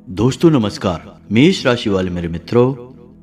दोस्तों नमस्कार। मेष राशि वाले मेरे मित्रों,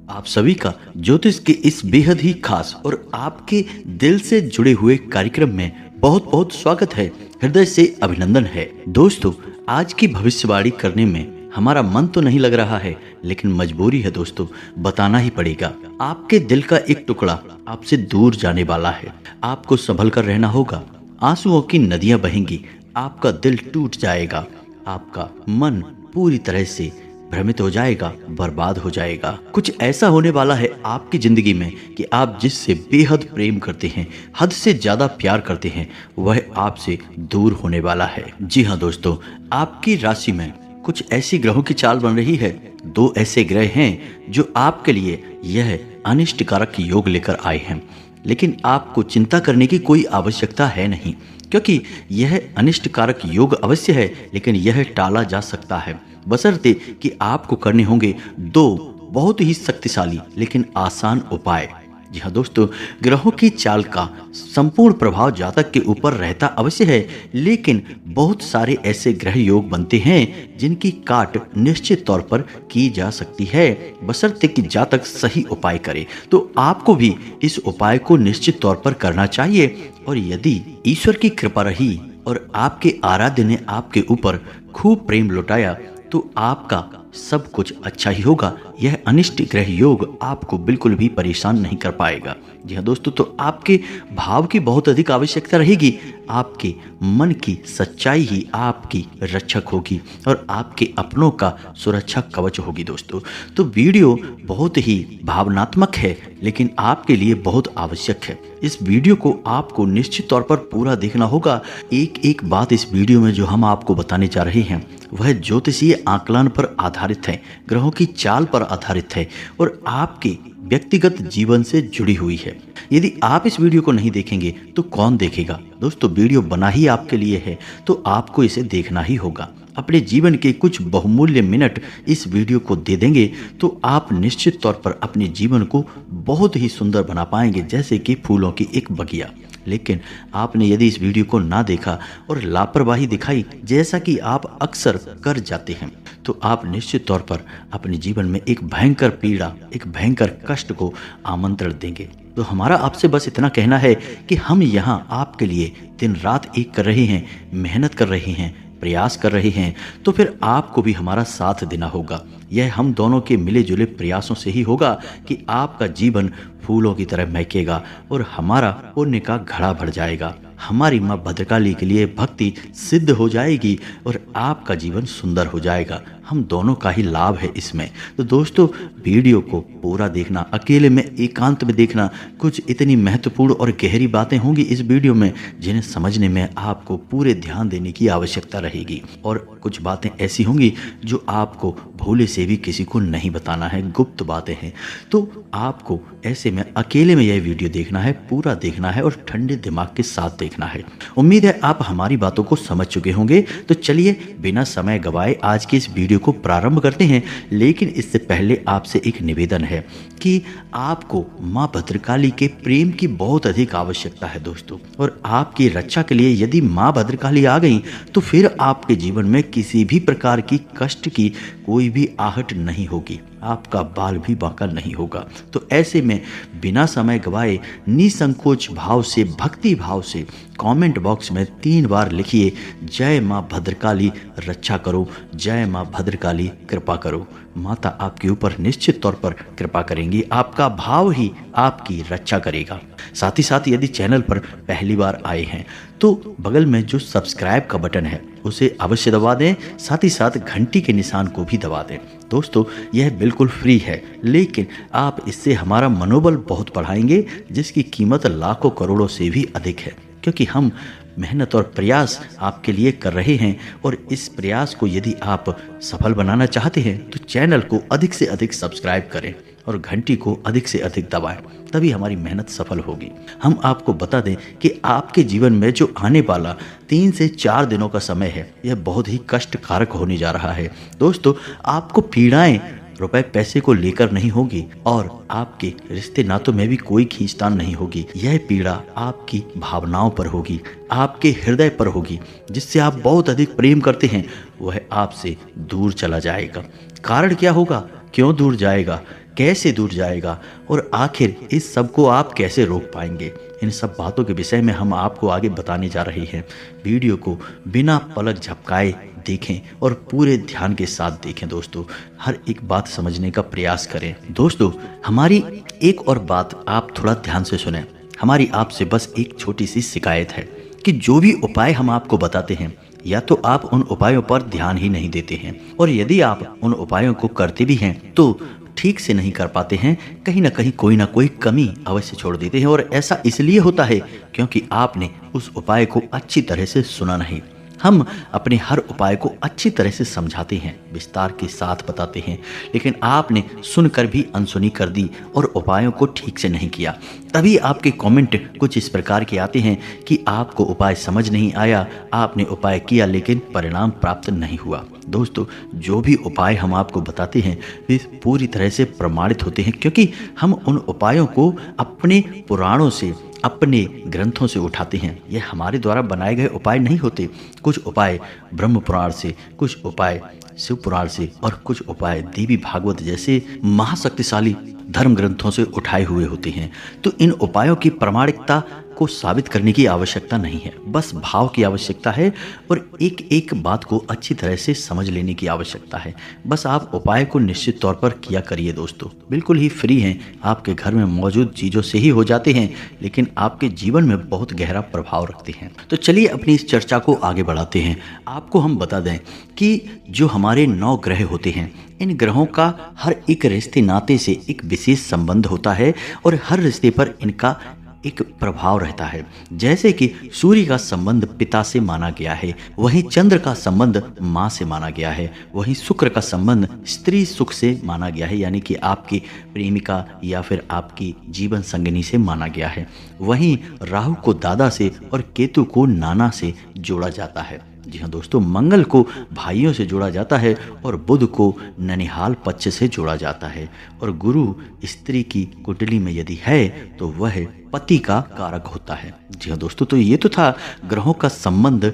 आप सभी का ज्योतिष के इस बेहद ही खास और आपके दिल से जुड़े हुए कार्यक्रम में बहुत बहुत स्वागत है। हृदय से अभिनंदन है। दोस्तों, आज की भविष्यवाणी करने में हमारा मन तो नहीं लग रहा है, लेकिन मजबूरी है दोस्तों, बताना ही पड़ेगा। आपके दिल का एक टुकड़ा आपसे दूर जाने वाला है। आपको संभल कर रहना होगा। आंसुओं की नदियां बहेंगी, आपका दिल टूट जाएगा, आपका मन पूरी तरह से भ्रमित हो जाएगा, बर्बाद हो जाएगा। कुछ ऐसा होने वाला है आपकी जिंदगी में कि आप जिससे बेहद प्रेम करते हैं, हद से ज्यादा प्यार करते हैं, वह आपसे दूर होने वाला है। जी हाँ दोस्तों, आपकी राशि में कुछ ऐसी ग्रहों की चाल बन रही है। दो ऐसे ग्रह हैं जो आपके लिए यह अनिष्टकारक योग लेकर आए हैं, लेकिन आपको चिंता करने की कोई आवश्यकता है नहीं, क्योंकि यह अनिष्टकारक योग अवश्य है, लेकिन यह टाला जा सकता है, बशर्ते कि आपको करने होंगे दो बहुत ही शक्तिशाली लेकिन आसान उपाय। जी हाँ दोस्तों, ग्रहों की चाल का संपूर्ण प्रभाव जातक के ऊपर रहता अवश्य है, लेकिन बहुत सारे ऐसे ग्रह योग बनते हैं जिनकी काट निश्चित तौर पर की जा सकती है, बशर्ते कि जातक सही उपाय करे। तो आपको भी इस उपाय को निश्चित तौर पर करना चाहिए, और यदि ईश्वर की कृपा रही और आपके आराध्य ने आपके ऊपर खूब प्रेम लुटाया तो आपका सब कुछ अच्छा ही होगा। यह अनिष्ट ग्रह योग आपको बिल्कुल भी परेशान नहीं कर पाएगा। जी हाँ दोस्तों, तो आपके भाव की बहुत अधिक आवश्यकता रहेगी। आपके मन की सच्चाई ही आपकी रक्षक होगी और आपके अपनों का सुरक्षा कवच होगी। दोस्तों, तो वीडियो बहुत ही भावनात्मक है, लेकिन आपके लिए बहुत आवश्यक है। इस वीडियो को आपको निश्चित तौर पर पूरा देखना होगा। एक एक बात इस वीडियो में जो हम आपको बताने जा रहे हैं वह ज्योतिषीय आकलन पर आधारित है, ग्रहों की चाल पर आधारित है और आपके व्यक्तिगत जीवन से जुड़ी हुई है। यदि आप इस वीडियो को नहीं देखेंगे तो कौन देखेगा? दोस्तों, वीडियो बना ही आपके लिए है, तो आपको इसे देखना ही होगा। अपने जीवन के कुछ बहुमूल्य मिनट इस वीडियो को दे देंगे तो आप निश्चित तौर पर अपने जीवन को बहुत ही सुंदर बना पाएंगे, जैसे कि फूलों की एक बगिया। लेकिन आपने यदि इस वीडियो को ना देखा और लापरवाही दिखाई, जैसा कि आप अक्सर कर जाते हैं, तो आप निश्चित तौर पर अपने जीवन में एक भयंकर पीड़ा, एक भयंकर कष्ट को आमंत्रण देंगे। तो हमारा आपसे बस इतना कहना है कि हम यहाँ आपके लिए दिन रात एक कर रहे हैं, मेहनत कर रहे हैं, प्रयास कर रहे हैं, तो फिर आपको भी हमारा साथ देना होगा। यह हम दोनों के मिले जुले प्रयासों से ही होगा कि आपका जीवन फूलों की तरह महकेगा और हमारा पुण्य का घड़ा भर जाएगा। हमारी माँ भद्रकाली के लिए भक्ति सिद्ध हो जाएगी और आपका जीवन सुंदर हो जाएगा। हम दोनों का ही लाभ है इसमें। तो दोस्तों, वीडियो को पूरा देखना, अकेले में एकांत में देखना। कुछ इतनी महत्वपूर्ण और गहरी बातें होंगी इस वीडियो में जिन्हें समझने में आपको पूरे ध्यान देने की आवश्यकता रहेगी, और कुछ बातें ऐसी होंगी जो आपको भूले से भी किसी को नहीं बताना है, गुप्त बातें हैं। तो आपको ऐसे में अकेले में यह वीडियो देखना है, पूरा देखना है और ठंडे दिमाग के साथ देखना है। उम्मीद है आप हमारी बातों को समझ चुके होंगे। तो चलिए बिना समय गवाए आज की इस वीडियो को प्रारंभ करते हैं। लेकिन इससे पहले आपसे एक निवेदन है कि आपको माँ भद्रकाली के प्रेम की बहुत अधिक आवश्यकता है दोस्तों, और आपकी रक्षा के लिए यदि माँ भद्रकाली आ गई तो फिर आपके जीवन में किसी भी प्रकार की कष्ट की कोई भी आहट नहीं होगी, आपका बाल भी बांका नहीं होगा। तो ऐसे में बिना समय गवाए निसंकोच भाव से, भक्ति भाव से कमेंट बॉक्स में 3 बार लिखिए, जय माँ भद्रकाली रक्षा करो, जय माँ भद्रकाली कृपा करो। माता आपके ऊपर निश्चित तौर पर कृपा करेंगी, आपका भाव ही आपकी रक्षा करेगा। साथ ही साथ यदि चैनल पर पहली बार आए हैं तो बगल में जो सब्सक्राइब का बटन है उसे अवश्य दबा दें, साथ ही साथ घंटी के निशान को भी दबा दें। दोस्तों, यह बिल्कुल फ्री है, लेकिन आप इससे हमारा मनोबल बहुत बढ़ाएंगे, जिसकी कीमत लाखों करोड़ों से भी अधिक है, क्योंकि हम मेहनत और प्रयास आपके लिए कर रहे हैं। और इस प्रयास को यदि आप सफल बनाना चाहते हैं तो चैनल को अधिक से अधिक सब्सक्राइब करें और घंटी को अधिक से अधिक दबाएं, तभी हमारी मेहनत सफल होगी। हम आपको बता दें कि आपके जीवन में जो आने वाला 3 से 4 दिनों का समय है, यह बहुत ही कष्टकारक होने जा रहा है। दोस्तों, आपको पीड़ाएं रुपए पैसे को लेकर नहीं होगी और आपके रिश्ते नातों में भी कोई खींचतान नहीं होगी। यह पीड़ा आपकी भावनाओं पर होगी, आपके हृदय पर होगी। जिससे आप बहुत अधिक प्रेम करते हैं वह आपसे दूर चला जाएगा। कारण क्या होगा, क्यों दूर जाएगा, कैसे दूर जाएगा और आखिर इस सब को आप कैसे रोक पाएंगे, इन सब बातों के विषय में हम आपको आगे बताने जा रहे हैं। वीडियो को बिना पलक झपकाए देखें और पूरे ध्यान के साथ देखें दोस्तों, हर एक बात समझने का प्रयास करें। दोस्तों, हमारी एक और बात आप थोड़ा ध्यान से सुनें। हमारी आपसे बस एक छोटी सी शिकायत है कि जो भी उपाय हम आपको बताते हैं या तो आप उन उपायों पर ध्यान ही नहीं देते हैं, और यदि आप उन उपायों को करते भी हैं तो ठीक से नहीं कर पाते हैं, कहीं ना कोई कमी अवश्य छोड़ देते हैं। और ऐसा इसलिए होता है क्योंकि आपने उस उपाय को अच्छी तरह से सुना नहीं। हम अपने हर उपाय को अच्छी तरह से समझाते हैं, विस्तार के साथ बताते हैं, लेकिन आपने सुनकर भी अनसुनी कर दी और उपायों को ठीक से नहीं किया। तभी आपके कमेंट कुछ इस प्रकार के आते हैं कि आपको उपाय समझ नहीं आया, आपने उपाय किया लेकिन परिणाम प्राप्त नहीं हुआ। दोस्तों, जो भी उपाय हम आपको बताते हैं वे पूरी तरह से प्रमाणित होते हैं, क्योंकि हम उन उपायों को अपने पुराणों से, अपने ग्रंथों से उठाते हैं। यह हमारे द्वारा बनाए गए उपाय नहीं होते। कुछ उपाय ब्रह्म पुराण से, कुछ उपाय शिव पुराण से और कुछ उपाय देवी भागवत जैसे महाशक्तिशाली धर्म ग्रंथों से उठाए हुए होते हैं। तो इन उपायों की प्रामाणिकता को साबित करने की आवश्यकता नहीं है, बस भाव की आवश्यकता है और एक एक बात को अच्छी तरह से समझ लेने की आवश्यकता है। बस आप उपाय को निश्चित तौर पर किया करिए दोस्तों, बिल्कुल ही फ्री हैं, आपके घर में मौजूद चीज़ों से ही हो जाते हैं, लेकिन आपके जीवन में बहुत गहरा प्रभाव रखते हैं। तो चलिए अपनी इस चर्चा को आगे बढ़ाते हैं। आपको हम बता दें कि जो हमारे 9 ग्रह होते हैं, इन ग्रहों का हर एक रिश्ते नाते से एक विशेष संबंध होता है और हर रिश्ते पर इनका एक प्रभाव रहता है। जैसे कि सूर्य का संबंध पिता से माना गया है, वहीं चंद्र का संबंध माँ से माना गया है, वहीं शुक्र का संबंध स्त्री सुख से माना गया है, यानी कि आपकी प्रेमिका या फिर आपकी जीवन संगिनी से माना गया है। वहीं राहु को दादा से और केतु को नाना से जोड़ा जाता है। जी हाँ दोस्तों, मंगल को भाइयों से जोड़ा जाता है और बुध को ननिहाल पक्ष से जोड़ा जाता है, और गुरु स्त्री की कुंडली में यदि है तो वह पति का कारक होता है। जी हाँ दोस्तों, तो ये तो था ग्रहों का संबंध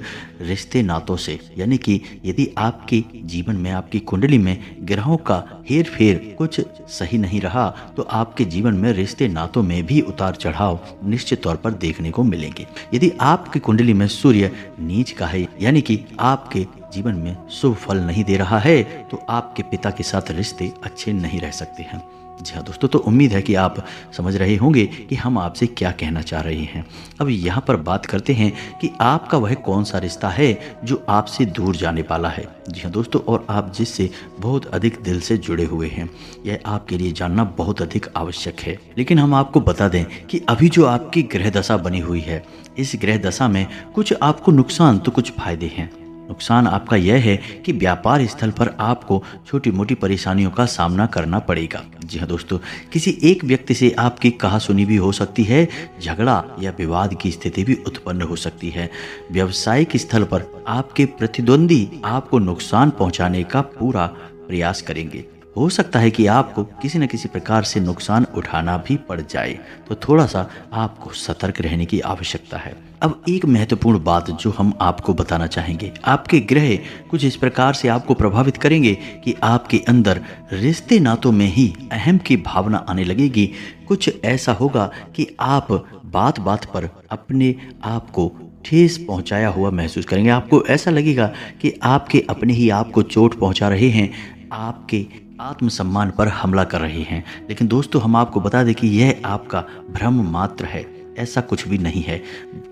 रिश्ते नातों से, यानी कि यदि आपके जीवन में, आपकी कुंडली में ग्रहों का हेर फेर कुछ सही नहीं रहा तो आपके जीवन में रिश्ते नातों में भी उतार चढ़ाव निश्चित तौर पर देखने को मिलेंगे। यदि आपकी कुंडली में सूर्य नीच का है, यानी कि आपके जीवन में शुभ फल नहीं दे रहा है, तो आपके पिता के साथ रिश्ते अच्छे नहीं रह सकते हैं। जी हाँ दोस्तों, तो उम्मीद है कि आप समझ रहे होंगे कि हम आपसे क्या कहना चाह रहे हैं। अब यहाँ पर बात करते हैं कि आपका वह कौन सा रिश्ता है जो आपसे दूर जाने वाला है। जी हाँ दोस्तों, और आप जिससे बहुत अधिक दिल से जुड़े हुए हैं, यह आपके लिए जानना बहुत अधिक आवश्यक है। लेकिन हम आपको बता दें कि अभी जो आपकी ग्रह दशा बनी हुई है, इस ग्रह दशा में कुछ आपको नुकसान तो कुछ फायदे हैं। नुकसान आपका यह है कि व्यापार स्थल पर आपको छोटी मोटी परेशानियों का सामना करना पड़ेगा। जी हाँ दोस्तों, किसी एक व्यक्ति से आपकी कहासुनी भी हो सकती है, झगड़ा या विवाद की स्थिति भी उत्पन्न हो सकती है। व्यावसायिक स्थल पर आपके प्रतिद्वंदी आपको नुकसान पहुंचाने का पूरा प्रयास करेंगे। हो सकता है कि आपको किसी न किसी प्रकार से नुकसान उठाना भी पड़ जाए, तो थोड़ा सा आपको सतर्क रहने की आवश्यकता है। अब एक महत्वपूर्ण बात जो हम आपको बताना चाहेंगे, आपके ग्रह कुछ इस प्रकार से आपको प्रभावित करेंगे कि आपके अंदर रिश्ते नातों में ही अहम की भावना आने लगेगी। कुछ ऐसा होगा कि आप बात बात पर अपने आप को ठेस पहुंचाया हुआ महसूस करेंगे। आपको ऐसा लगेगा कि आपके अपने ही आपको चोट पहुंचा रहे हैं, आपके आत्मसम्मान पर हमला कर रहे हैं। लेकिन दोस्तों, हम आपको बता दें कि यह आपका भ्रम मात्र है, ऐसा कुछ भी नहीं है।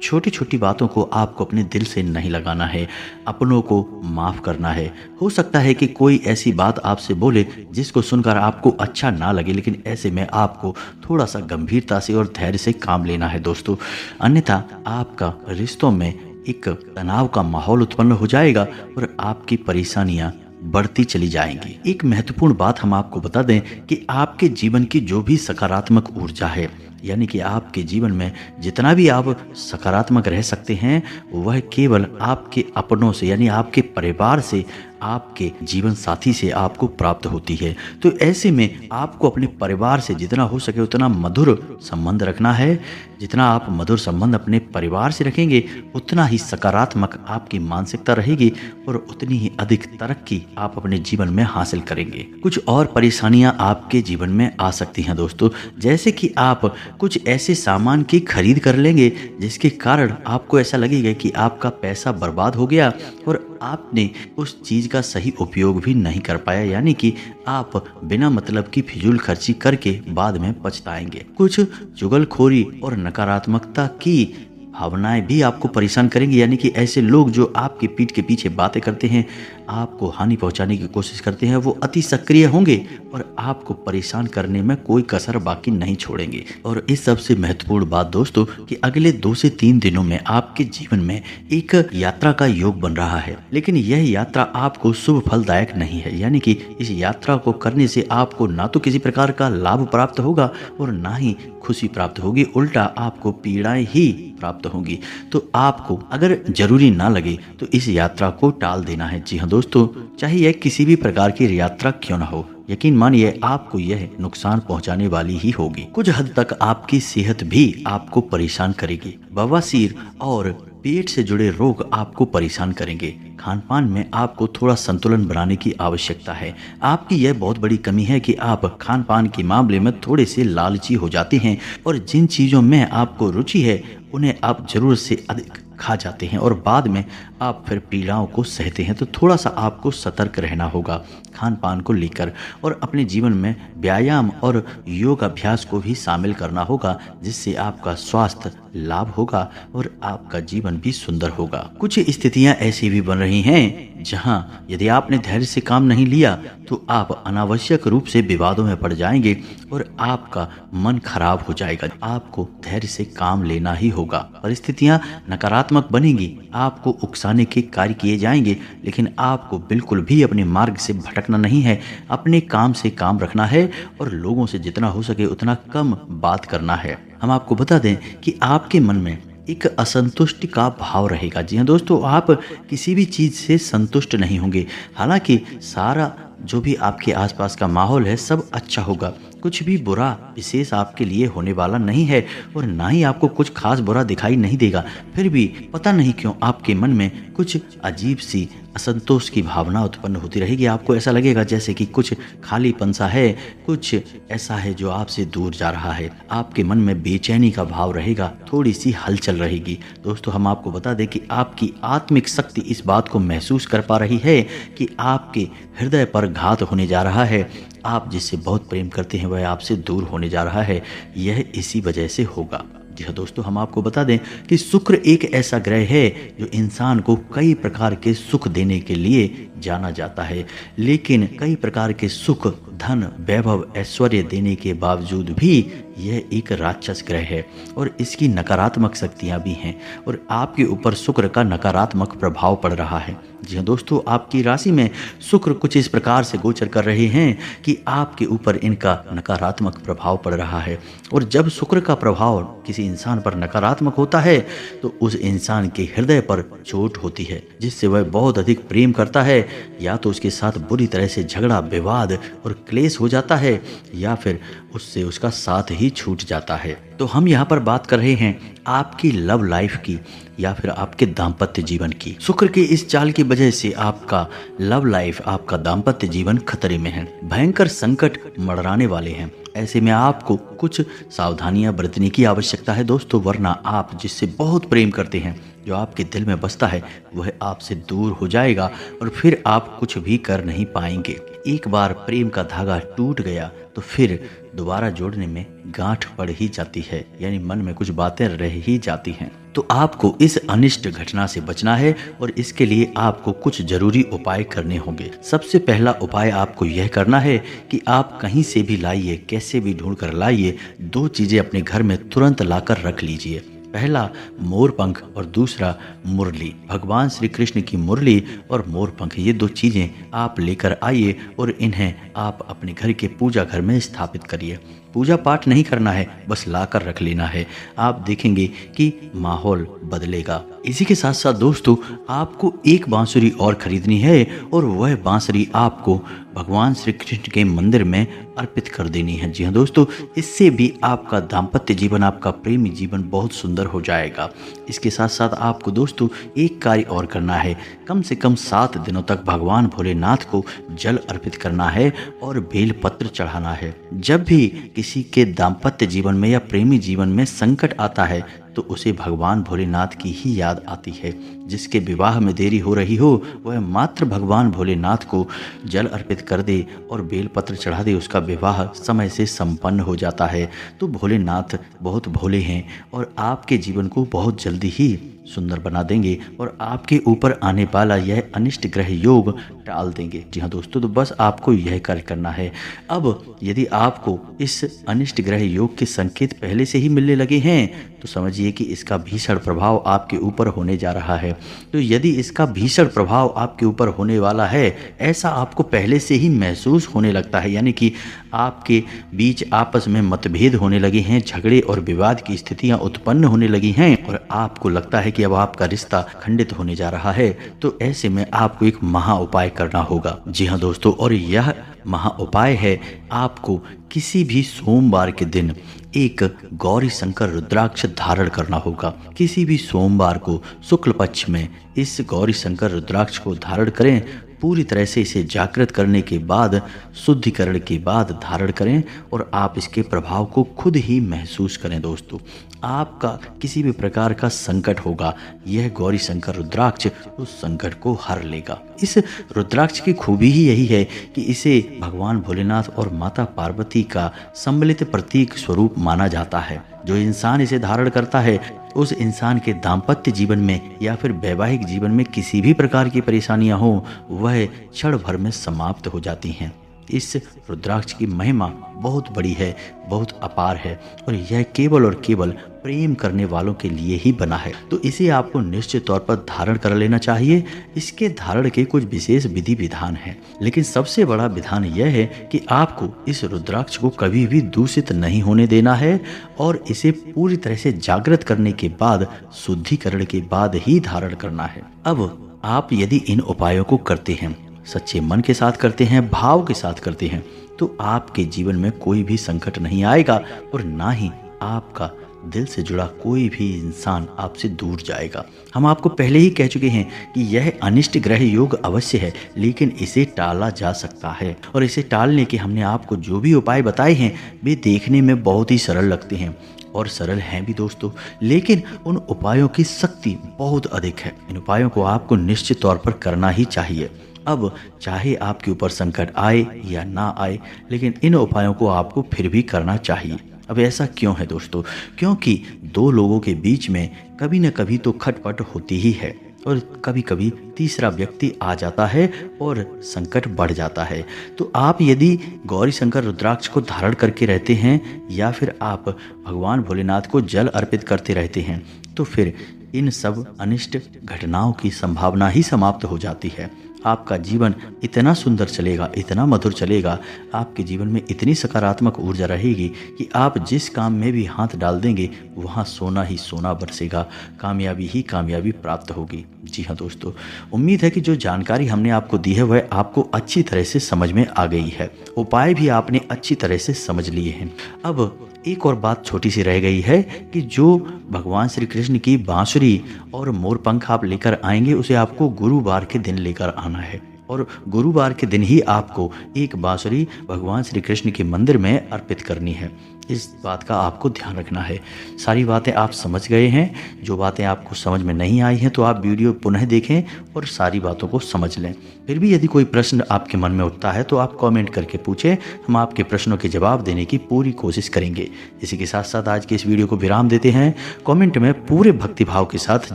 छोटी छोटी बातों को आपको अपने दिल से नहीं लगाना है, अपनों को माफ़ करना है। हो सकता है कि कोई ऐसी बात आपसे बोले जिसको सुनकर आपको अच्छा ना लगे, लेकिन ऐसे में आपको थोड़ा सा गंभीरता से और धैर्य से काम लेना है दोस्तों, अन्यथा आपका रिश्तों में एक तनाव का माहौल उत्पन्न हो जाएगा और आपकी परेशानियाँ बढ़ती चली जाएंगी। एक महत्वपूर्ण बात हम आपको बता दें कि आपके जीवन की जो भी सकारात्मक ऊर्जा है, यानी कि आपके जीवन में जितना भी आप सकारात्मक रह सकते हैं वह केवल आपके अपनों से यानी आपके परिवार से, आपके जीवन साथी से आपको प्राप्त होती है। तो ऐसे में आपको अपने परिवार से जितना हो सके उतना मधुर संबंध रखना है। जितना आप मधुर संबंध अपने परिवार से रखेंगे उतना ही सकारात्मक आपकी मानसिकता रहेगी और उतनी ही अधिक तरक्की आप अपने जीवन में हासिल करेंगे। कुछ और परेशानियां आपके जीवन में आ सकती हैं दोस्तों, जैसे कि आप कुछ ऐसे सामान की खरीद कर लेंगे जिसके कारण आपको ऐसा लगेगा कि आपका पैसा बर्बाद हो गया और आपने उस चीज का सही उपयोग भी नहीं कर पाया, यानी कि आप बिना मतलब की फिजूल खर्ची करके बाद में पछताएंगे। कुछ चुगलखोरी और नकारात्मकता की भावनाएं भी आपको परेशान करेंगी, यानी कि ऐसे लोग जो आपके पीठ के पीछे बातें करते हैं, आपको हानि पहुंचाने की कोशिश करते हैं, वो अति सक्रिय होंगे और आपको परेशान करने में कोई कसर बाकी नहीं छोड़ेंगे। और इस सबसे महत्वपूर्ण बात दोस्तों कि अगले 2 से 3 दिनों में आपके जीवन में एक यात्रा का योग बन रहा है, लेकिन यह यात्रा आपको शुभ फलदायक नहीं है, यानी कि इस यात्रा को करने से आपको ना तो किसी प्रकार का लाभ प्राप्त होगा और ना ही खुशी प्राप्त होगी, उल्टा आपको पीड़ाएं ही प्राप्त होंगी। तो आपको अगर जरूरी ना लगे तो इस यात्रा को टाल देना है। जी हाँ दोस्तों, चाहे यह किसी भी प्रकार की यात्रा क्यों ना हो, यकीन मानिए आपको यह नुकसान पहुंचाने वाली ही होगी। कुछ हद तक आपकी सेहत भी आपको परेशान करेगी। बवासीर और पेट से जुड़े रोग आपको परेशान करेंगे। खान पान में आपको थोड़ा संतुलन बनाने की आवश्यकता है। आपकी यह बहुत बड़ी कमी है कि आप खान पान के मामले में थोड़े से लालची हो जाते हैं और जिन चीज़ों में आपको रुचि है उन्हें आप जरूरत से अधिक खा जाते हैं और बाद में आप फिर पीड़ाओं को सहते हैं। तो थोड़ा सा आपको सतर्क रहना होगा खान पान को लेकर और अपने जीवन में व्यायाम और योग अभ्यास को भी शामिल करना होगा, जिससे आपका स्वास्थ्य लाभ होगा और आपका जीवन भी सुंदर होगा। कुछ स्थितियां ऐसी भी बन रही हैं जहां यदि आपने धैर्य से काम नहीं लिया तो आप अनावश्यक रूप से विवादों में पड़ जाएंगे और आपका मन खराब हो जाएगा। आपको धैर्य से काम लेना ही होगा। परिस्थितियां नकारात्मक बनेंगी, आपको उकसाने के कार्य किए जाएंगे, लेकिन आपको बिल्कुल भी अपने मार्ग से भटकना नहीं है। अपने काम से काम रखना है और लोगों से जितना हो सके उतना कम बात करना है। हम आपको बता दें कि आपके मन में एक असंतुष्टि का भाव रहेगा। जी हाँ दोस्तों, आप किसी भी चीज़ से संतुष्ट नहीं होंगे। हालांकि सारा जो भी आपके आसपास का माहौल है सब अच्छा होगा, कुछ भी बुरा विशेष आपके लिए होने वाला नहीं है और ना ही आपको कुछ खास बुरा दिखाई नहीं देगा। फिर भी पता नहीं क्यों आपके मन में कुछ अजीब सी असंतोष की भावना उत्पन्न होती रहेगी। आपको ऐसा लगेगा जैसे कि कुछ खालीपन सा है, कुछ ऐसा है जो आपसे दूर जा रहा है। आपके मन में बेचैनी का भाव रहेगा, थोड़ी सी हलचल रहेगी। दोस्तों, हम आपको बता दें कि आपकी आत्मिक शक्ति इस बात को महसूस कर पा रही है कि आपके हृदय पर घात होने जा रहा है। आप जिससे बहुत प्रेम करते हैं वह आपसे दूर होने जा रहा है। यह इसी वजह से होगा। जी हाँ दोस्तों, हम आपको बता दें कि शुक्र एक ऐसा ग्रह है जो इंसान को कई प्रकार के सुख देने के लिए जाना जाता है, लेकिन कई प्रकार के सुख, धन, वैभव, ऐश्वर्य देने के बावजूद भी यह एक राक्षस ग्रह है और इसकी नकारात्मक शक्तियां भी हैं और आपके ऊपर शुक्र का नकारात्मक प्रभाव पड़ रहा है। जी हाँ दोस्तों, आपकी राशि में शुक्र कुछ इस प्रकार से गोचर कर रहे हैं कि आपके ऊपर इनका नकारात्मक प्रभाव पड़ रहा है और जब शुक्र का प्रभाव किसी इंसान पर नकारात्मक होता है तो उस इंसान के हृदय पर चोट होती है, जिससे वह बहुत अधिक प्रेम करता है, या तो उसके साथ बुरी तरह से झगड़ा, विवाद और क्लेश हो जाता है या फिर उससे उसका साथ ही छूट जाता है। तो हम यहाँ पर बात कर रहे हैं आपकी लव लाइफ की या फिर आपके दाम्पत्य जीवन की। शुक्र के इस चाल की वजह से आपका लव लाइफ, आपका दाम्पत्य जीवन खतरे में है। भयंकर संकट मंडराने वाले हैं। ऐसे में आपको कुछ सावधानियां बरतने की आवश्यकता है दोस्तों, वरना आप जिससे बहुत प्रेम करते हैं, जो आपके दिल में बसता है, वह आपसे दूर हो जाएगा और फिर आप कुछ भी कर नहीं पाएंगे। एक बार प्रेम का धागा टूट गया तो फिर दोबारा जोड़ने में गांठ पड़ ही जाती है, यानी मन में कुछ बातें रह ही जाती हैं। तो आपको इस अनिष्ट घटना से बचना है और इसके लिए आपको कुछ जरूरी उपाय करने होंगे। सबसे पहला उपाय आपको यह करना है कि आप कहीं से भी लाइए, कैसे भी ढूंढ कर लाइए, 2 चीजें अपने घर में तुरंत लाकर रख लीजिए। पहला मोर पंख और दूसरा मुरली। भगवान श्री कृष्ण की मुरली और मोर पंख, ये दो चीज़ें आप लेकर आइए और इन्हें आप अपने घर के पूजा घर में स्थापित करिए। पूजा पाठ नहीं करना है, बस लाकर रख लेना है। आप देखेंगे कि माहौल बदलेगा। इसी के साथ साथ दोस्तों, आपको एक बांसुरी और खरीदनी है और वह बांसुरी आपको भगवान श्री कृष्ण के मंदिर में अर्पित कर देनी है। जी हाँ दोस्तों, इससे भी आपका दाम्पत्य जीवन, आपका प्रेमी जीवन बहुत सुंदर हो जाएगा। इसके साथ साथ आपको दोस्तों एक कार्य और करना है। कम से कम 7 दिनों तक भगवान भोलेनाथ को जल अर्पित करना है और बेलपत्र चढ़ाना है। जब भी किसी के दाम्पत्य जीवन में या प्रेमी जीवन में संकट आता है तो उसे भगवान भोलेनाथ की ही याद आती है। जिसके विवाह में देरी हो रही हो वह मात्र भगवान भोलेनाथ को जल अर्पित कर दे और बेलपत्र चढ़ा दे, उसका विवाह समय से संपन्न हो जाता है। तो भोलेनाथ बहुत भोले हैं और आपके जीवन को बहुत जल्दी ही सुंदर बना देंगे और आपके ऊपर आने वाला यह अनिष्ट ग्रह योग टाल देंगे। जी हाँ दोस्तों, तो बस आपको यह कार्य करना है। अब यदि आपको इस अनिष्ट ग्रह योग के संकेत पहले से ही मिलने लगे हैं तो समझिए कि इसका भीषण प्रभाव आपके ऊपर होने जा रहा है। तो यदि इसका भीषण प्रभाव आपके ऊपर होने वाला है, ऐसा आपको पहले से ही महसूस होने लगता है, यानी कि आपके बीच आपस में मतभेद होने लगे हैं, झगड़े और विवाद की स्थितियां उत्पन्न होने लगी हैं और आपको लगता है कि अब आपका रिश्ता खंडित होने जा रहा है, तो ऐसे में आपको एक महा उपाय करना होगा। जी हाँ दोस्तों, और यह महा उपाय है, आपको किसी भी सोमवार के दिन एक गौरी शंकर रुद्राक्ष धारण करना होगा। किसी भी सोमवार को शुक्ल पक्ष में इस गौरी शंकर रुद्राक्ष को धारण करें। पूरी तरह से इसे जागृत करने के बाद, शुद्धिकरण के बाद धारण करें और आप इसके प्रभाव को खुद ही महसूस करें। दोस्तों, आपका किसी भी प्रकार का संकट होगा, यह गौरी शंकर रुद्राक्ष उस संकट को हर लेगा। इस रुद्राक्ष की खूबी ही यही है कि इसे भगवान भोलेनाथ और माता पार्वती का सम्मिलित प्रतीक स्वरूप माना जाता है। जो इंसान इसे धारण करता है उस इंसान के दाम्पत्य जीवन में या फिर वैवाहिक जीवन में किसी भी प्रकार की परेशानियां हो, वह क्षण भर में समाप्त हो जाती हैं। इस रुद्राक्ष की महिमा बहुत बड़ी है, बहुत अपार है और यह केवल और केवल प्रेम करने वालों के लिए ही बना है। तो इसे आपको निश्चित तौर पर धारण कर लेना चाहिए। इसके धारण के कुछ विशेष विधि विधान हैं, लेकिन सबसे बड़ा विधान यह है कि आपको इस रुद्राक्ष को कभी भी दूषित नहीं होने देना है और इसे पूरी तरह से जागृत करने के बाद, शुद्धिकरण के बाद ही धारण करना है। अब आप यदि इन उपायों को करते हैं, सच्चे मन के साथ करते हैं, भाव के साथ करते हैं, तो आपके जीवन में कोई भी संकट नहीं आएगा और ना ही आपका दिल से जुड़ा कोई भी इंसान आपसे दूर जाएगा। हम आपको पहले ही कह चुके हैं कि यह अनिष्ट ग्रह योग अवश्य है, लेकिन इसे टाला जा सकता है और इसे टालने के हमने आपको जो भी उपाय बताए हैं वे देखने में बहुत ही सरल लगते हैं और सरल हैं भी दोस्तों, लेकिन उन उपायों की शक्ति बहुत अधिक है। इन उपायों को आपको निश्चित तौर पर करना ही चाहिए। अब चाहे आपके ऊपर संकट आए या ना आए, लेकिन इन उपायों को आपको फिर भी करना चाहिए। अब ऐसा क्यों है दोस्तों? क्योंकि दो लोगों के बीच में कभी न कभी तो खटपट होती ही है और कभी कभी तीसरा व्यक्ति आ जाता है और संकट बढ़ जाता है। तो आप यदि गौरी शंकर रुद्राक्ष को धारण करके रहते हैं या फिर आप भगवान भोलेनाथ को जल अर्पित करते रहते हैं, तो फिर इन सब अनिष्ट घटनाओं की संभावना ही समाप्त हो जाती है। आपका जीवन इतना सुंदर चलेगा, इतना मधुर चलेगा, आपके जीवन में इतनी सकारात्मक ऊर्जा रहेगी कि आप जिस काम में भी हाथ डाल देंगे वहाँ सोना ही सोना बरसेगा, कामयाबी ही कामयाबी प्राप्त होगी। जी हाँ दोस्तों, उम्मीद है कि जो जानकारी हमने आपको दी है वह आपको अच्छी तरह से समझ में आ गई है। उपाय भी आपने अच्छी तरह से समझ लिए हैं। अब एक और बात छोटी सी रह गई है कि जो भगवान श्री कृष्ण की बांसुरी और मोरपंख आप लेकर आएंगे उसे आपको गुरुवार के दिन लेकर आना है और गुरुवार के दिन ही आपको एक बांसुरी भगवान श्री कृष्ण के मंदिर में अर्पित करनी है। इस बात का आपको ध्यान रखना है। सारी बातें आप समझ गए हैं। जो बातें आपको समझ में नहीं आई हैं तो आप वीडियो पुनः देखें और सारी बातों को समझ लें। फिर भी यदि कोई प्रश्न आपके मन में उठता है तो आप कमेंट करके पूछें, हम आपके प्रश्नों के जवाब देने की पूरी कोशिश करेंगे। इसी के साथ साथ आज के इस वीडियो को विराम देते हैं। कमेंट में पूरे भक्तिभाव के साथ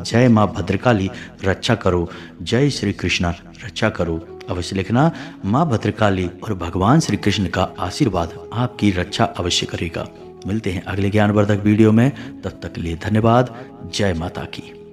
जय माँ भद्रकाली रक्षा करो, जय श्री कृष्णा रक्षा करो अवश्य लिखना। माँ भद्रकाली और भगवान श्री कृष्ण का आशीर्वाद आपकी रक्षा अवश्य करेगा। मिलते हैं अगले ज्ञानवर्धक वीडियो में, तब तक के लिए धन्यवाद। जय माता की।